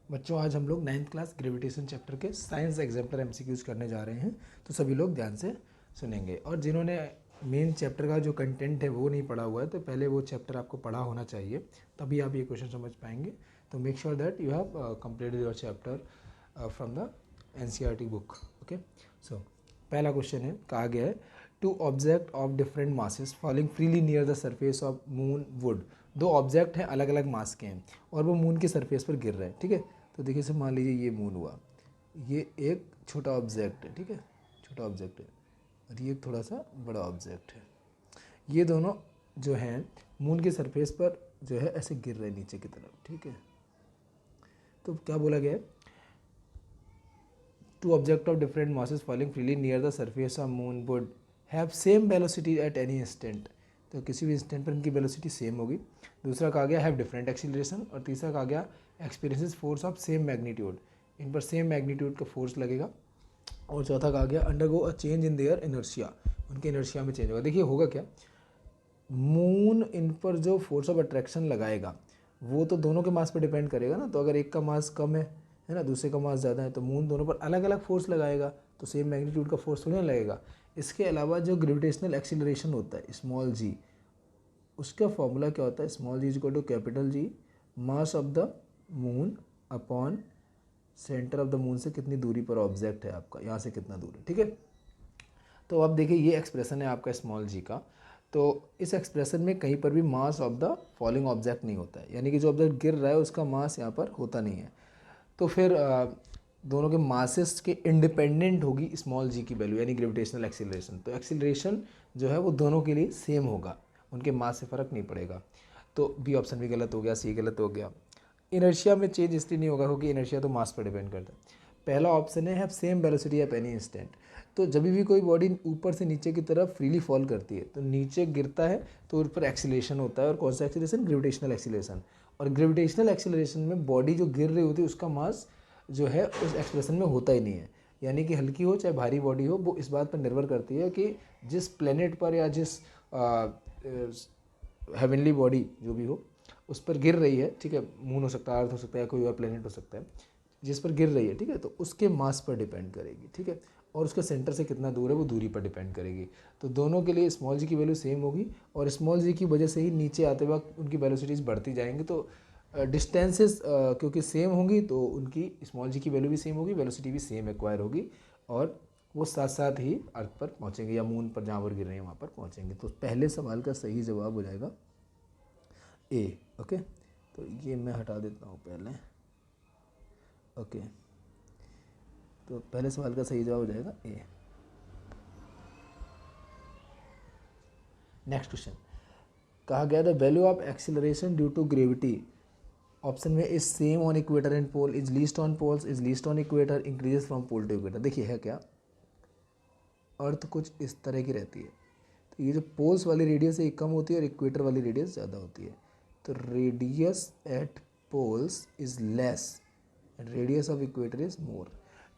बच्चों आज हम लोग 9th क्लास ग्रेविटेशन चैप्टर के साइंस एग्जाम्पलर एमसीक्यूज करने जा रहे हैं, तो सभी लोग ध्यान से सुनेंगे। और जिन्होंने मेन चैप्टर का जो कंटेंट है वो नहीं पढ़ा हुआ है, तो पहले वो चैप्टर आपको पढ़ा होना चाहिए, तभी आप ये क्वेश्चन समझ पाएंगे। तो make sure that you have completed your chapter from the NCERT book. Okay, so पहला क्वेश्चन है, कहा गया है two object of different masses falling freely near the surface of moon would. दो ऑब्जेक्ट हैं, अलग अलग मास के हैं और वो मून के सरफेस पर गिर रहे हैं। ठीक है, तो देखिए सर, मान लीजिए ये मून हुआ, ये एक छोटा ऑब्जेक्ट है, ठीक है, छोटा ऑब्जेक्ट है, और ये थोड़ा सा बड़ा ऑब्जेक्ट है। ये दोनों जो हैं मून के सरफेस पर जो है ऐसे गिर रहे हैं नीचे की तरफ। ठीक है, तो क्या बोला गया है, two object of different masses falling freely near the surface of moon would have same velocity at any instant. तो किसी भी इंस्टेंट पर इनकी वेलोसिटी सेम होगी। दूसरा कहा गया हैव डिफरेंट एक्सीलरेशन, और तीसरा कहा गया experiences force of same magnitude, इन पर सेम मैग्नीट्यूड का फोर्स लगेगा। और चौथा कहा गया undergo a change in their inertia, उनके इनर्शिया में चेंज होगा। देखिए होगा क्या, मून इन पर जो फोर्स ऑफ अट्रैक्शन लगाएगा वो तो दोनों के मास पर डिपेंड करेगा ना। तो अगर एक का मास कम है ना, दूसरे का मास ज़्यादा है, तो मून दोनों पर अलग अलग फोर्स लगाएगा, तो सेम मैग्नीट्यूड का फोर्स थोड़ी ना लगेगा। इसके अलावा जो ग्रेविटेशनल एक्सीलरेशन होता है स्मॉल जी, उसका फॉर्मूला क्या होता है, small g is equal to capital G mass of the moon upon centre of the moon से कितनी दूरी पर ऑब्जेक्ट है आपका, यहाँ से कितना दूर है। ठीक है, तो अब देखिए ये एक्सप्रेशन है आपका स्मॉल जी का। तो इस एक्सप्रेशन में कहीं पर भी मास ऑफ द फॉलिंग ऑब्जेक्ट नहीं होता है, यानी कि जो ऑब्जेक्ट गिर रहा है उसका मास यहाँ पर होता नहीं है। तो फिर दोनों के मासेस के इंडिपेंडेंट होगी स्मॉल जी की वैल्यू, यानी ग्रेविटेशनल एक्सीलरेशन। तो एक्सीलरेशन जो है वो दोनों के लिए सेम होगा, उनके मास से फ़र्क नहीं पड़ेगा। तो बी ऑप्शन भी गलत हो गया, सी गलत हो गया। इनर्शिया में चेंज इसलिए नहीं होगा क्योंकि इनर्शिया तो मास पर डिपेंड करता है। पहला ऑप्शन है have same velocity at any instant. तो जब भी कोई बॉडी ऊपर से नीचे की तरफ फ्रीली फॉल करती है तो नीचे गिरता है तो उस पर एक्सीलरेशन होता है, और कौन सा एक्सीलरेशन, ग्रेविटेशनल एक्सीलरेशन। और ग्रेविटेशनल एक्सीलरेशन में बॉडी जो गिर रही होती है उसका मास जो है उस एक्सप्रेशन में होता ही नहीं है, यानी कि हल्की हो चाहे भारी बॉडी हो, वो इस बात पर निर्भर करती है कि जिस प्लेनेट पर या जिस हेवनली बॉडी जो भी हो उस पर गिर रही है। ठीक है, मून हो सकता है, अर्थ हो सकता है, कोई और प्लेनेट हो सकता है, जिस पर गिर रही है, ठीक है, तो उसके मास पर डिपेंड करेगी। ठीक है, और उसके सेंटर से कितना दूर है वो दूरी पर डिपेंड करेगी। तो दोनों के लिए स्मॉल जी की वैल्यू सेम होगी, और स्मॉल जी की वजह से ही नीचे आते वक्त उनकी वेलोसिटीज़ बढ़ती जाएंगी। तो डिस्टेंसेस क्योंकि सेम होंगी तो उनकी स्मॉल जी की वैल्यू भी सेम होगी, वेलोसिटी भी सेम एक्वायर होगी, और वो साथ साथ ही अर्थ पर पहुँचेंगे या मून पर जहाँ पर गिर रहे हैं वहाँ पर पहुँचेंगे। तो पहले सवाल का सही जवाब हो जाएगा ए। ओके, तो ये मैं हटा देता हूँ पहले। ओके, तो पहले सवाल का सही जवाब हो जाएगा ए। नेक्स्ट क्वेश्चन, कहा गया the value of acceleration due to gravity option में is same on equator and pole, is least on poles, is least on equator, increases from pole to equator. देखिए है क्या, अर्थ कुछ इस तरह की रहती है, तो ये जो पोल्स वाली रेडियस है ये कम होती है और इक्वेटर वाली रेडियस ज़्यादा होती है। तो radius at poles is less and radius of equator is more.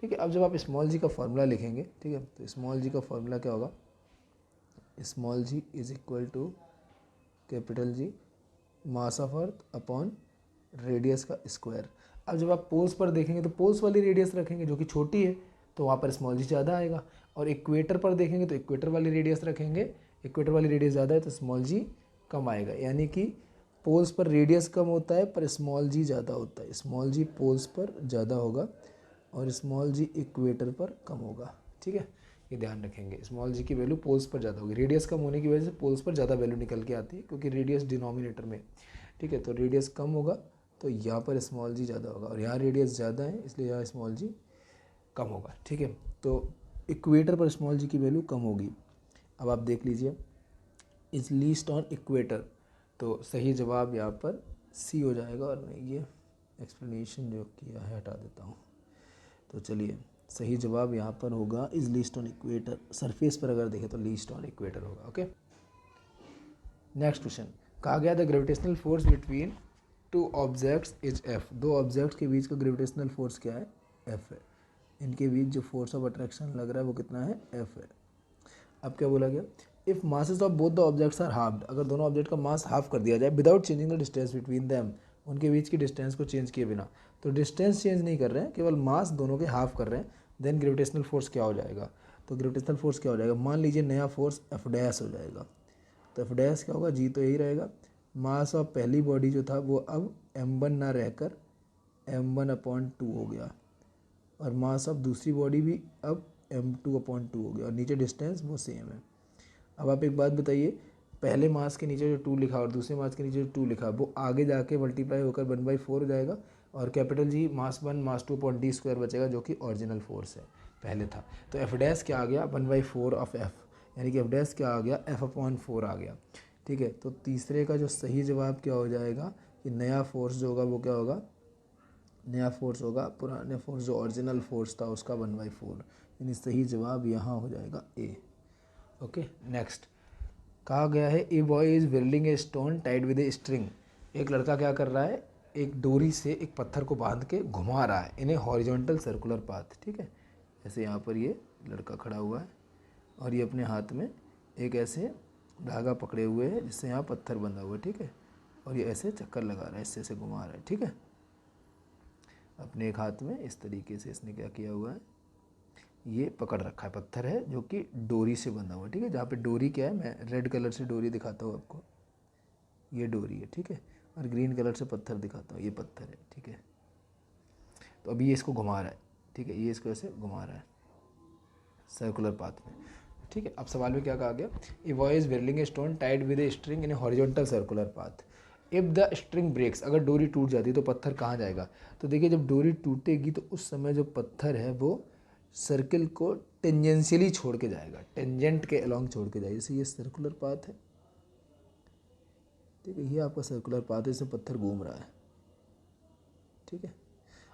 ठीक है, अब जब आप स्मॉल जी का फॉर्मूला लिखेंगे, ठीक है, तो स्मॉल जी का फॉर्मूला क्या होगा, small g is equal to capital G mass of earth upon radius का स्क्वायर। अब जब आप पोल्स पर देखेंगे तो पोल्स वाली रेडियस रखेंगे जो कि छोटी है, तो वहाँ पर स्मॉल जी ज़्यादा आएगा, और इक्वेटर पर देखेंगे तो इक्वेटर वाली रेडियस रखेंगे, इक्वेटर वाली रेडियस ज़्यादा है तो स्मॉल जी कम आएगा। यानी कि पोल्स पर रेडियस कम होता है पर स्मॉल जी ज़्यादा होता है, स्मॉल जी पोल्स पर ज़्यादा होगा और स्मॉल जी इक्वेटर पर कम होगा। ठीक है, ये ध्यान रखेंगे, स्मॉल जी की वैल्यू पोल्स पर ज़्यादा होगी, रेडियस कम होने की वजह से पोल्स पर ज़्यादा वैल्यू निकल के आती है क्योंकि रेडियस डिनोमिनेटर में। ठीक है, तो रेडियस कम होगा तो यहाँ पर स्मॉल जी ज़्यादा होगा, और यहाँ रेडियस ज़्यादा है इसलिए यहाँ स्मॉल जी कम होगा। ठीक है, तो इक्वेटर पर स्मॉल जी की वैल्यू कम होगी। अब आप देख लीजिए इज लीस्ट ऑन इक्वेटर, तो सही जवाब यहाँ पर सी हो जाएगा, और मैं ये एक्सप्लेनेशन जो किया है हटा देता हूँ। तो चलिए सही जवाब यहाँ पर होगा is least on equator, surface पर अगर देखें तो लीस्ट ऑन इक्वेटर होगा। ओके, नेक्स्ट क्वेश्चन, कहा गया the gravitational force between two objects is F. दो ऑब्जेक्ट्स के बीच का ग्रेविटेशनल फोर्स क्या है, एफ है। इनके बीच जो फोर्स ऑफ अट्रैक्शन लग रहा है वो कितना है, एफ है। अब क्या बोला गया, if masses of both the objects are halved, अगर दोनों ऑब्जेक्ट का मास हाफ कर दिया जाए without changing the distance between them उनके बीच की डिस्टेंस को चेंज किए बिना। तो डिस्टेंस चेंज नहीं कर रहे हैं, केवल मास दोनों के हाफ कर रहे हैं। देन ग्रेविटेशनल फोर्स क्या हो जाएगा, तो ग्रेविटेशनल फोर्स क्या हो जाएगा, मान लीजिए नया फोर्स एफ डैश हो जाएगा। तो एफ डैश क्या होगा, जी तो यही रहेगा। मास ऑफ पहली बॉडी जो था वो अब m1 ना रहकर m1/2 हो गया, और मास ऑफ दूसरी बॉडी भी अब m2/2 हो गया, और नीचे डिस्टेंस वो सेम है। अब आप एक बात बताइए, पहले मास के नीचे जो 2 लिखा और दूसरे मास के नीचे जो 2 लिखा, वो आगे जाके मल्टीप्लाई होकर 1/4 हो जाएगा, और capital G mass 1 mass 2 upon d square बचेगा, जो कि ओरिजिनल फोर्स है, पहले था। तो एफ डैश क्या आ गया, 1/4 ऑफ एफ, यानी कि एफ डैश क्या आ गया, f/4 आ गया। ठीक है, तो तीसरे का जो सही जवाब क्या हो जाएगा कि नया फोर्स जो होगा वो क्या होगा, नया फोर्स होगा पुराने फोर्स जो ओरिजिनल फोर्स था उसका 1/4, यानी सही जवाब यहाँ हो जाएगा ए। ओके, नेक्स्ट कहा गया है a boy is whirling a stone tied with a string. एक लड़का क्या कर रहा है, एक डोरी से एक पत्थर को बांध के घुमा रहा है इन ए हॉरिजॉन्टल सर्कुलर पाथ। ठीक है, जैसे यहाँ पर ये लड़का खड़ा हुआ है और ये अपने हाथ में एक ऐसे धागा पकड़े हुए है जिससे यहाँ पत्थर बंधा हुआ है। ठीक है, और ये ऐसे चक्कर लगा रहा है, इससे ऐसे घुमा रहा है। ठीक है, अपने एक हाथ में इस तरीके से इसने क्या किया हुआ है, ये पकड़ रखा है, पत्थर है जो कि डोरी से बंधा हुआ है। ठीक है, जहाँ पे डोरी क्या है, मैं रेड कलर से डोरी दिखाता हूँ आपको, ये डोरी है। ठीक है, और ग्रीन कलर से पत्थर दिखाता हूँ, ये पत्थर है। ठीक है, तो अभी ये इसको घुमा रहा है। ठीक है, ये इसको ऐसे घुमा रहा है सर्कुलर पाथ में। ठीक है, अब सवाल में क्या कहा गया, a boy is whirling a stone tied with a string in a horizontal circular path. If the string breaks, अगर डोरी टूट जाती है तो पत्थर कहाँ जाएगा। तो देखिए, जब डोरी टूटेगी तो उस समय जो पत्थर है वो सर्किल को टेंजेंशियली छोड़ के जाएगा, टेंजेंट के अलॉन्ग छोड़ के जाएगा। जैसे ये सर्कुलर पाथ है, ठीक है, ये आपका सर्कुलर पाथ है, इसमें पत्थर घूम रहा है। ठीक है,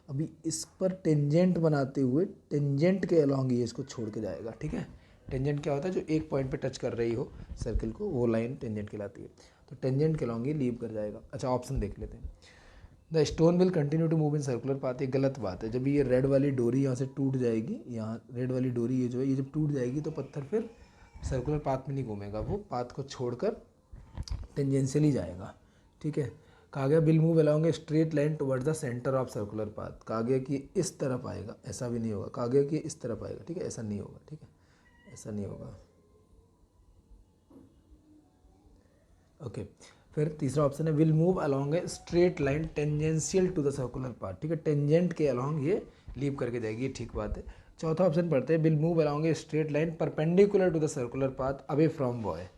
अभी इस पर टेंजेंट बनाते हुए टेंजेंट के अलॉन्ग ये इसको छोड़ के जाएगा। ठीक है, टेंजेंट क्या होता है, जो एक पॉइंट पे टच कर रही हो सर्किल को, वो लाइन टेंजेंट कहलाती है। तो टेंजेंट के अलॉन्ग ये लीव कर जाएगा। अच्छा, ऑप्शन देख लेते हैं। The stone will continue to move in circular path, ये गलत बात है। जब ये रेड वाली डोरी यहाँ से टूट जाएगी, यहाँ रेड वाली डोरी ये जो है, ये जब टूट जाएगी तो पत्थर फिर सर्कुलर पाथ में नहीं घूमेगा, वो पाथ को छोड़कर टेंजेंशियली जाएगा। ठीक है, कहा गया will move along a straight line towards the centre of circular path, कहा गया कि इस तरफ आएगा, ऐसा भी नहीं होगा। कहा गया कि इस तरफ आएगा। ठीक है, ऐसा नहीं होगा। ठीक है, ऐसा नहीं होगा। ओके, फिर तीसरा ऑप्शन है will move along a straight line tangential to the circular path. ठीक है, टेंजेंट के अलोंग ये लीव करके जाएगी, ठीक बात है। चौथा ऑप्शन पढ़ते हैं will move along a straight line perpendicular to the circular path away from boy.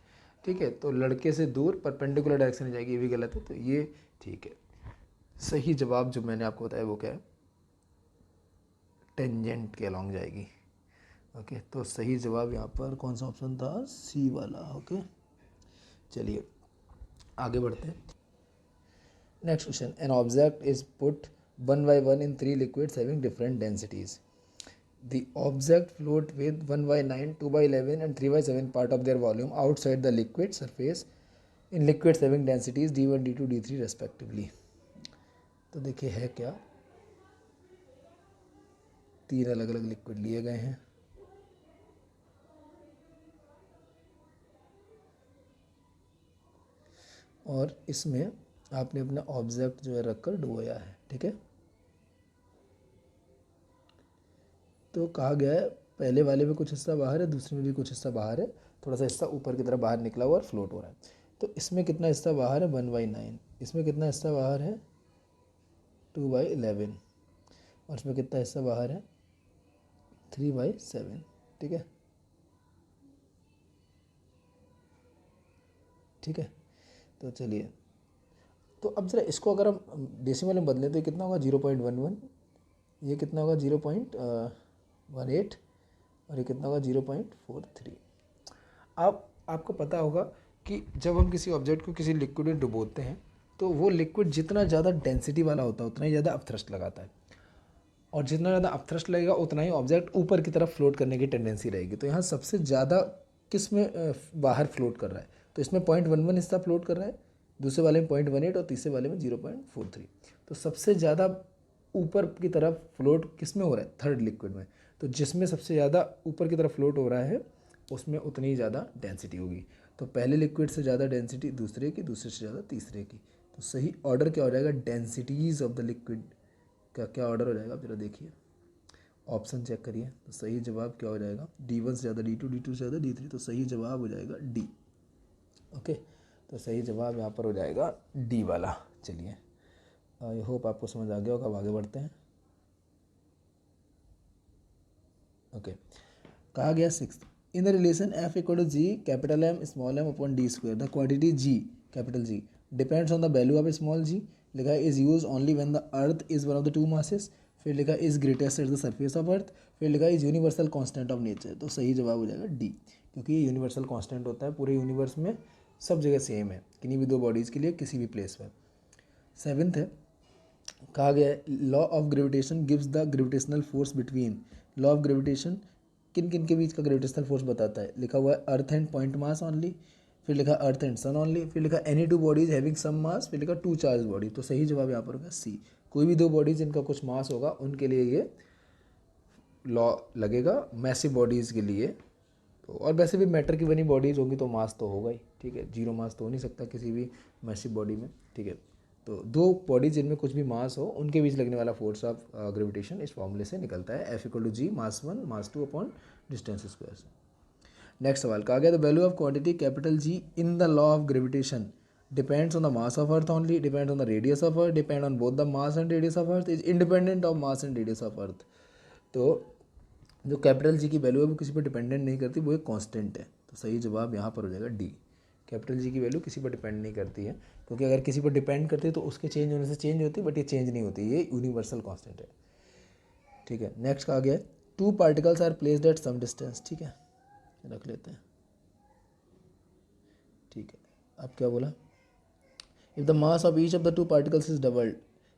ठीक है, तो लड़के से दूर परपेंडिकुलर डायरेक्शन में जाएगी, ये भी गलत है, तो ये ठीक है। सही जवाब जो मैंने आपको बताया वो क्या है, टेंजेंट के अलोंग जाएगी। ओके, तो सही जवाब यहाँ पर कौन सा ऑप्शन था, सी वाला। ओके, चलिए आगे बढ़ते हैं। Next question, an object is put 1 by 1 in 3 liquids having different densities. The object float with 1 by 9, 2 by 11 and 3 by 7 part of their volume outside the liquid surface in liquids having densities d1, d2, d3 respectively. तो देखिए है क्या, 3 अलग अलग liquid लिए गए हैं, और इसमें आपने अपना ऑब्जेक्ट जो है रखकर डुबोया है। ठीक है, तो कहा गया है पहले वाले में कुछ हिस्सा बाहर है, दूसरे में भी कुछ हिस्सा बाहर है, थोड़ा सा हिस्सा ऊपर की तरफ बाहर निकला हुआ और फ्लोट हो रहा है। तो इसमें कितना हिस्सा बाहर है, 1/9, इसमें कितना हिस्सा बाहर है, 2/11, और इसमें कितना हिस्सा बाहर है, 3/7। ठीक है, ठीक है, तो चलिए, तो अब ज़रा इसको अगर हम डेसिमल में बदलें तो ये कितना होगा, 0.11, ये कितना होगा 0.18, और ये कितना होगा 0.43। अब आपको पता होगा कि जब हम किसी ऑब्जेक्ट को किसी लिक्विड में डुबोते हैं तो वो लिक्विड जितना ज़्यादा डेंसिटी वाला होता है उतना ही ज़्यादा अपथ्रस्ट लगाता है, और जितना ज़्यादा अपथ्रस्ट लगेगा उतना ही ऑब्जेक्ट ऊपर की तरफ फ्लोट करने की टेंडेंसी रहेगी। तो यहाँ सबसे ज़्यादा किस में बाहर फ्लोट कर रहा है, तो इसमें 0.11 हिस्सा फ्लोट कर रहा है, दूसरे वाले में 0.18 और तीसरे वाले में 0.43। तो सबसे ज़्यादा ऊपर की तरफ फ्लोट किस में हो रहा है, थर्ड लिक्विड में। तो जिसमें सबसे ज़्यादा ऊपर की तरफ फ्लोट हो रहा है उसमें उतनी ही ज़्यादा डेंसिटी होगी। तो पहले लिक्विड से ज़्यादा डेंसिटी दूसरे की, दूसरे से ज़्यादा तीसरे की। तो सही ऑर्डर क्या हो जाएगा, डेंसिटीज ऑफ द लिक्विड का क्या ऑर्डर हो जाएगा, आप जरा देखिए, ऑप्शन चेक करिए। तो सही जवाब क्या हो जाएगा, D1 से ज़्यादा D2, D2 से ज़्यादा D3, तो सही जवाब हो जाएगा डी। ओके, तो सही जवाब यहाँ पर हो जाएगा डी वाला। चलिए, आई होप आपको समझ आ गया होगा। अब आगे बढ़ते हैं। ओके, कहा गया 6, in the relation F equal to G capital M small m upon d square the quantity G capital G depends on the value of small g। लिखा है is use only when the earth is one of the two masses. फिर लिखा is greatest at the surface of earth. फिर लिखा is universal constant of nature. तो सही जवाब हो जाएगा डी, क्योंकि ये यूनिवर्सल कांस्टेंट होता है पूरे यूनिवर्स में, सब जगह सेम है, किन्हीं भी दो बॉडीज़ के लिए किसी भी प्लेस पर। 7th है, कहा गया है law of gravitation gives the gravitational force between. Law of gravitation किन किन के बीच का ग्रेविटेशनल फोर्स बताता है। लिखा हुआ है earth and point mass only, फिर लिखा अर्थ एंड सन ओनली, फिर लिखा any two bodies having some mass, फिर लिखा टू चार्ज बॉडी। तो सही जवाब यहाँ पर होगा सी, कोई भी दो बॉडीज जिनका कुछ मास होगा उनके लिए ये लॉ लगेगा, मैसिव बॉडीज़ के लिए। तो और वैसे भी मैटर की बनी बॉडीज़ होंगी तो मास तो होगा ही, ठीक है, जीरो मास तो हो नहीं सकता किसी भी मैसिव बॉडी में, ठीक है। तो दो बॉडीज जिनमें कुछ भी मास हो उनके बीच लगने वाला फोर्स ऑफ ग्रेविटेशन इस फॉर्मूले से निकलता है, F equal to G mass 1 mass 2 upon distance square से। नेक्स्ट सवाल, कहा गया the value of quantity capital G in the law of gravitation depends on the mass of earth only, depend on the radius of earth, depend on both the mass and radius of earth, is independent of mass and radius of earth. तो जो capital G की value है वो किसी पर dependent नहीं करती, वो एक कांस्टेंट है। तो सही जवाब यहाँ पर हो जाएगा डी, कैपिटल जी की वैल्यू किसी पर डिपेंड नहीं करती है, क्योंकि अगर किसी पर डिपेंड करती है तो उसके चेंज होने से चेंज होती है, बट ये चेंज नहीं होती, ये यूनिवर्सल कांस्टेंट है, ठीक है। नेक्स्ट कहा गया है two particles are placed at some distance, ठीक है, रख लेते हैं, ठीक है। अब क्या बोला, if the mass of each of the two particles is doubled,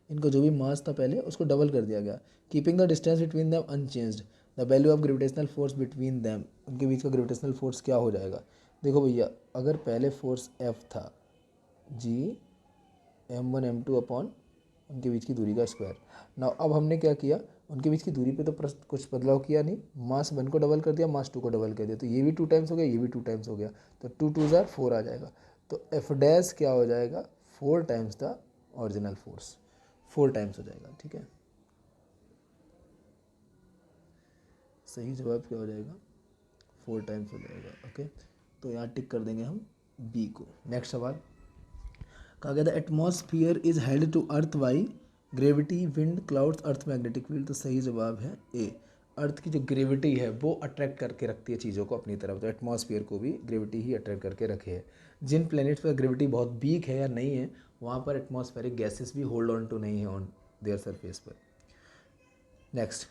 इनका जो भी मास था पहले उसको डबल कर दिया गया, keeping the distance between them unchanged, the value of gravitational force between them, उनके बीच का ग्रेविटेशनल फोर्स क्या हो जाएगा। देखो भैया, अगर पहले फोर्स F था जी m1 m2 अपॉन उनके बीच की दूरी का स्क्वायर ना, अब हमने क्या किया, उनके बीच की दूरी पे तो कुछ बदलाव किया नहीं, मास 1 को डबल कर दिया, मास 2 को डबल कर दिया, तो ये भी 2 टाइम्स हो गया, ये भी 2 टाइम्स हो गया, तो 2 2 ज़ार 4 आ जाएगा। तो एफ डैश क्या हो जाएगा, 4 times the original force, 4 times हो जाएगा, ठीक है। सही जवाब क्या हो जाएगा, 4 टाइम्स हो जाएगा, ओके। तो यहाँ टिक कर देंगे हम बी को। नेक्स्ट सवाल, कहा गया the atmosphere is held to earth by gravity wind clouds earth magnetic field. तो सही जवाब है ए, अर्थ की जो ग्रेविटी है वो अट्रैक्ट करके रखती है चीज़ों को अपनी तरफ, तो एटमॉस्फियर को भी ग्रेविटी ही अट्रैक्ट करके रखे है। जिन प्लैनेट्स पर ग्रेविटी बहुत वीक है या नहीं है वहाँ पर एटमॉस्फेरिक गैसेस भी होल्ड ऑन टू नहीं है ऑन देयर सरफेस पर। Next,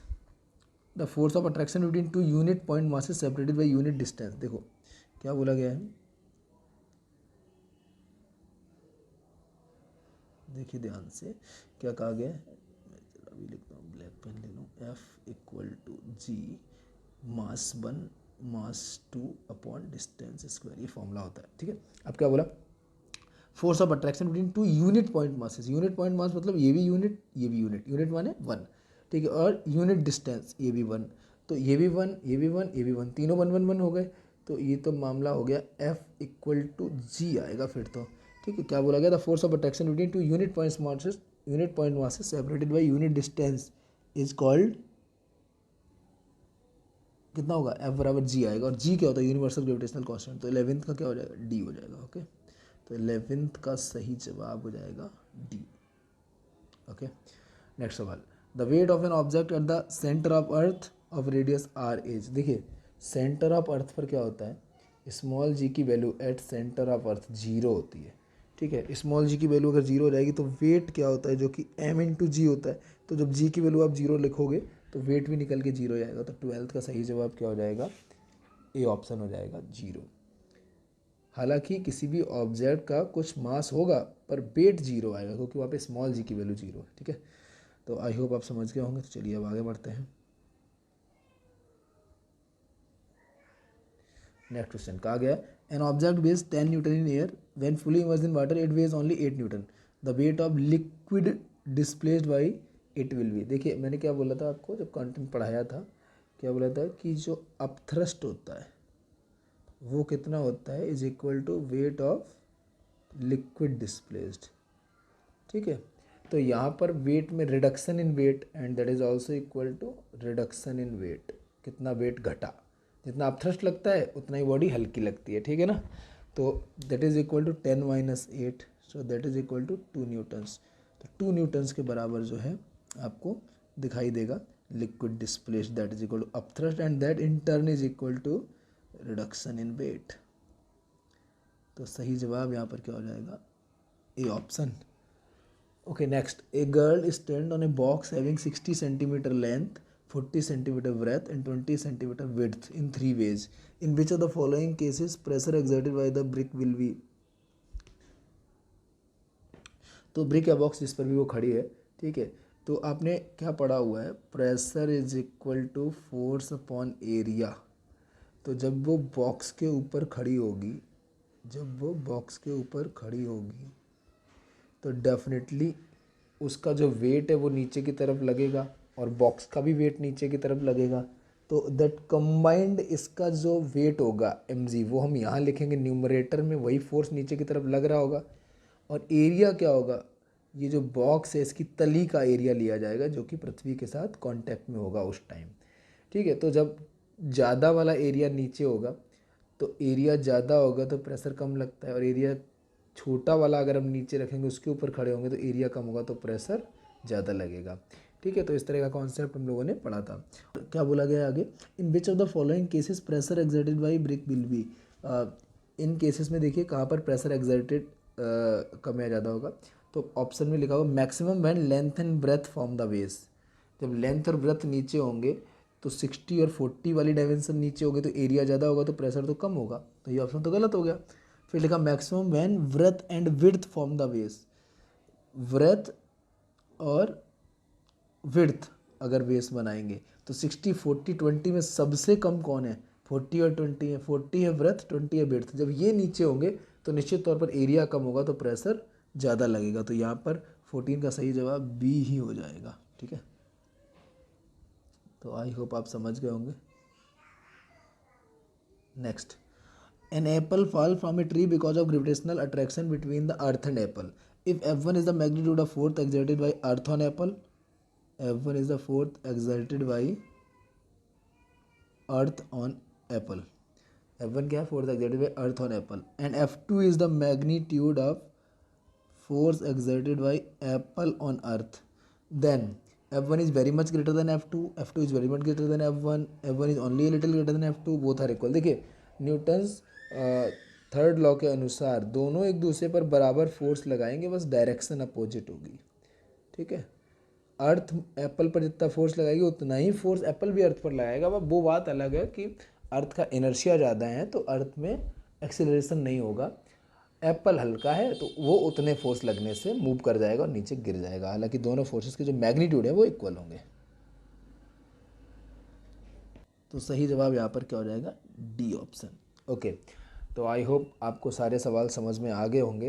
the force of attraction between two unit point masses separated by unit distance. देखो क्या बोला गया है, देखिए ध्यान से क्या कहा गया है, मैं चलो अभी लिखता हूँ, ब्लैक पेन ले लूँ, F equal to G mass 1 mass 2 upon distance square, ये फॉर्मूला होता है, ठीक है। अब क्या बोला, force of attraction between two unit point masses, unit point mass मतलब ये भी यूनिट ये भी यूनिट, यूनिट माने 1, ठीक है, और यूनिट डिस्टेंस ये भी 1, तो ये भी 1 ये भी 1 ये भी 1, तीनों 1 1 1 हो गए, तो ये तो मामला हो गया F इक्वल टू जी आएगा फिर तो, ठीक है। क्या बोला गया, the force of attraction between two unit point masses separated by unit distance is called, कितना होगा, F बराबर जी आएगा, और जी क्या होता है, यूनिवर्सल ग्रेविटेशनल कांस्टेंट। तो 11th का क्या हो जाएगा, डी हो जाएगा, ओके। तो 11th का सही जवाब हो जाएगा डी, ओके। नेक्स्ट सवाल, the weight of an object at the centre of earth of radius R is. देखिए सेंटर ऑफ अर्थ पर क्या होता है, स्मॉल जी की value at centre of earth zero होती है, ठीक है। स्मॉल जी की वैल्यू अगर जीरो हो जाएगी तो वेट क्या होता है, जो कि m इंटू जी होता है, तो जब जी की वैल्यू आप जीरो लिखोगे तो वेट भी निकल के जीरो जाएगा। तो 12th का सही जवाब क्या हो जाएगा, ए ऑप्शन हो जाएगा जीरो। हालांकि किसी भी ऑब्जेक्ट का कुछ मास होगा पर वेट जीरो आएगा, क्योंकि वहाँ पे स्मॉल जी की वैल्यू जीरो है, ठीक है। तो आई होप आप समझ गए होंगे। तो चलिए अब आगे बढ़ते हैं। नेक्स्ट क्वेश्चन कहा गया, an object weighs 10 newton in air when fully immersed in water it weighs only 8 newton, the weight of liquid displaced by it will be. देखिए मैंने क्या बोला था आपको जब कंटेंट पढ़ाया था, क्या बोला था कि जो अपथ्रस्ट होता है वो कितना होता है, is equal to weight of liquid displaced, ठीक है। तो यहाँ पर वेट में reduction in weight and that is also equal to reduction in weight. कितना वेट घटा, जितना आप थ्रस्ट लगता है उतना ही बॉडी हल्की लगती है, ठीक है ना। तो that is equal to 10 - 8, so that is equal to 2 newtons. तो 2 न्यूटन्स के बराबर जो है आपको दिखाई देगा liquid displaced, that is equal to upthrust and that in turn is equal to reduction in weight. तो सही जवाब यहाँ पर क्या हो जाएगा, A option. Okay, next. A girl is stand on a box having 60 centimeter length, 40 centimeter breadth and 20 centimeter width in three ways. In which of the following cases pressure exerted by the brick will be? तो brick या box जिस पर भी वो खड़ी है, ठीक है, तो आपने क्या पढ़ा हुआ है, pressure is equal to force upon area. तो जब वो बॉक्स के ऊपर खड़ी होगी, जब वो बॉक्स के ऊपर खड़ी होगी तो डेफिनेटली उसका जो वेट है वो नीचे की तरफ लगेगा और बॉक्स का भी वेट नीचे की तरफ लगेगा। तो दैट कंबाइंड इसका जो वेट होगा mg, वो हम यहाँ लिखेंगे न्यूमरेटर में, वही फोर्स नीचे की तरफ लग रहा होगा। और एरिया क्या होगा, ये जो बॉक्स है इसकी तली का एरिया लिया जाएगा जो कि पृथ्वी के साथ कांटेक्ट में होगा उस टाइम, ठीक है। तो जब ज़्यादा वाला एरिया नीचे होगा तो एरिया ज़्यादा होगा तो प्रेशर कम लगता है, और एरिया छोटा वाला अगर हम नीचे रखेंगे उसके ऊपर खड़े होंगे तो एरिया कम होगा तो प्रेशर ज़्यादा लगेगा, ठीक है। तो इस तरह का कॉन्सेप्ट हम लोगों ने पढ़ा था। क्या बोला गया आगे, in which of the following cases pressure exerted by brick will be. इन केसेस में देखिए कहाँ पर प्रेशर एक्सर्टेड कम या ज़्यादा होगा। तो ऑप्शन में लिखा होगा maximum when length and breadth form the base. जब लेंथ और ब्रेथ नीचे होंगे तो 60 और 40 वाली डायमेंशन नीचे होगी तो एरिया ज़्यादा होगा तो प्रेशर तो कम होगा, तो ये ऑप्शन तो गलत हो गया। फिर लिखा maximum when breadth and width form the base. Breadth और विड्थ अगर बेस बनाएंगे तो 60 40 20 में सबसे कम कौन है, 40 और 20 है। 40 है ब्रेथ, 20 है विड्थ। जब ये नीचे होंगे तो निश्चित तौर पर एरिया कम होगा तो प्रेशर ज़्यादा लगेगा। तो यहाँ पर 14 का सही जवाब बी ही हो जाएगा, ठीक है। तो आई होप आप समझ गए होंगे। Next, an apple fall from a tree because of gravitational attraction between the earth and apple. If F1 is the magnitude of force exerted by earth on apple, F1 is the force exerted by earth on apple. F1 क्या है, force exerted by earth on apple. And F2 is the magnitude of force exerted by apple on earth. Then F1 is very much greater than F2, F2 is very much greater than F1, F1 is only a little greater than F2, both are equal। देखिए Newton's third law के अनुसार दोनों एक दूसरे पर बराबर force लगाएंगे, बस डायरेक्शन अपोजिट होगी, ठीक है। अर्थ एप्पल पर जितना फोर्स लगाएगी उतना ही फोर्स एप्पल भी अर्थ पर लगाएगा। वो बात अलग है कि अर्थ का इनर्शिया ज़्यादा है तो अर्थ में एक्सेलरेशन नहीं होगा। एप्पल हल्का है तो वो उतने फोर्स लगने से मूव कर जाएगा और नीचे गिर जाएगा। हालांकि दोनों फोर्सेस के जो मैग्नीट्यूड है वो इक्वल होंगे। तो सही जवाब यहाँ पर क्या हो जाएगा, डी ऑप्शन। ओके, तो आई होप आपको सारे सवाल समझ में आ गए होंगे।